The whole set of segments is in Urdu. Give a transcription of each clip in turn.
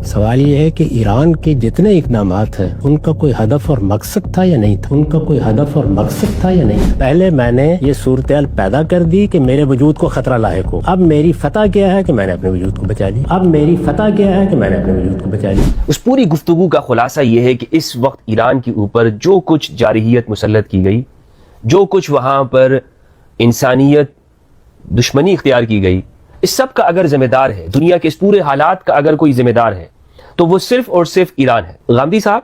سوال یہ ہے کہ ایران کے جتنے اقدامات ہیں ان کا کوئی ہدف اور مقصد تھا یا نہیں تھا، ان کا کوئی ہدف اور مقصد تھا یا نہیں تھا۔ پہلے میں نے یہ صورتحال پیدا کر دی کہ میرے وجود کو خطرہ لاحق ہو، اب میری فتح کیا ہے کہ میں نے اپنے وجود کو بچا لیا، اب میری فتح کیا ہے کہ میں نے اپنے وجود کو بچا لیا۔ اس پوری گفتگو کا خلاصہ یہ ہے کہ اس وقت ایران کے اوپر جو کچھ جارحیت مسلط کی گئی، جو کچھ وہاں پر انسانیت دشمنی اختیار کی گئی، اس سب کا اگر ذمہ دار ہے، دنیا کے اس پورے حالات کا اگر کوئی ذمہ دار ہے تو وہ صرف اور صرف ایران ہے۔ غامدی صاحب،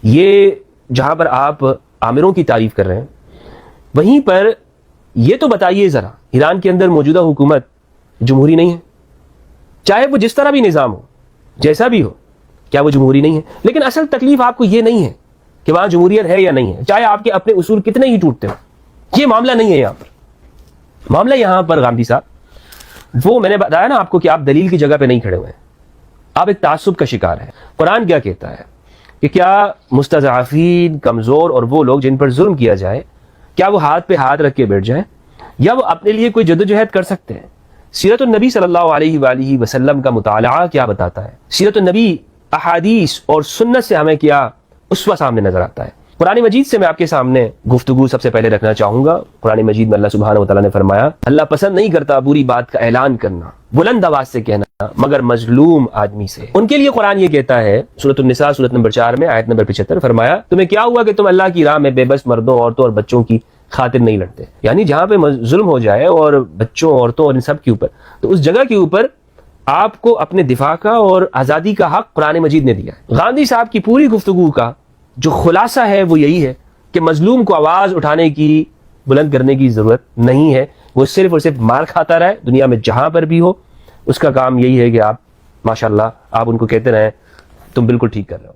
یہ جہاں پر آپ عامروں کی تعریف کر رہے ہیں، وہیں پر یہ تو بتائیے ذرا، ایران کے اندر موجودہ حکومت جمہوری نہیں ہے؟ چاہے وہ جس طرح بھی نظام ہو، جیسا بھی ہو، کیا وہ جمہوری نہیں ہے؟ لیکن اصل تکلیف آپ کو یہ نہیں ہے کہ وہاں جمہوریت ہے یا نہیں ہے، چاہے آپ کے اپنے اصول کتنے ہی ٹوٹتے ہو، یہ معاملہ نہیں ہے۔ یہاں پر معاملہ یہاں پر غامدی صاحب، وہ میں نے بتایا نا آپ کو کہ آپ دلیل کی جگہ پہ نہیں کھڑے ہوئے ہیں، آپ ایک تعصب کا شکار ہیں۔ قرآن کیا کہتا ہے کہ کیا مستضعفین، کمزور اور وہ لوگ جن پر ظلم کیا جائے، کیا وہ ہاتھ پہ ہاتھ رکھ کے بیٹھ جائیں یا وہ اپنے لیے کوئی جدوجہد کر سکتے ہیں؟ سیرت النبی صلی اللہ علیہ وآلہ وسلم کا مطالعہ کیا بتاتا ہے؟ سیرت النبی، احادیث اور سنت سے ہمیں کیا اسوہ سامنے نظر آتا ہے؟ قرآن مجید سے میں آپ کے سامنے گفتگو سب سے پہلے رکھنا چاہوں گا۔ قرآن مجید میں اللہ سبحانہ وتعالیٰ نے فرمایا، اللہ پسند نہیں کرتا بری بات کا اعلان کرنا، بلند آواز سے کہنا، مگر مظلوم آدمی سے۔ ان کے لیے قرآن یہ کہتا ہے، سورۃ النساء سورۃ نمبر 4 میں آیت نمبر 75 فرمایا، تمہیں کیا ہوا کہ تم اللہ کی راہ میں بے بس مردوں، عورتوں اور بچوں کی خاطر نہیں لڑتے؟ یعنی جہاں پہ ظلم ہو جائے اور بچوں، عورتوں اور ان سب کے اوپر، تو اس جگہ کے اوپر آپ کو اپنے دفاع کا اور آزادی کا حق قرآن مجید نے دیا ہے۔ غامدی صاحب کی پوری گفتگو کا جو خلاصہ ہے وہ یہی ہے کہ مظلوم کو آواز اٹھانے کی، بلند کرنے کی ضرورت نہیں ہے، وہ صرف اور صرف مار کھاتا رہے دنیا میں جہاں پر بھی ہو، اس کا کام یہی ہے کہ آپ ماشاءاللہ آپ ان کو کہتے رہیں تم بالکل ٹھیک کر رہے ہو۔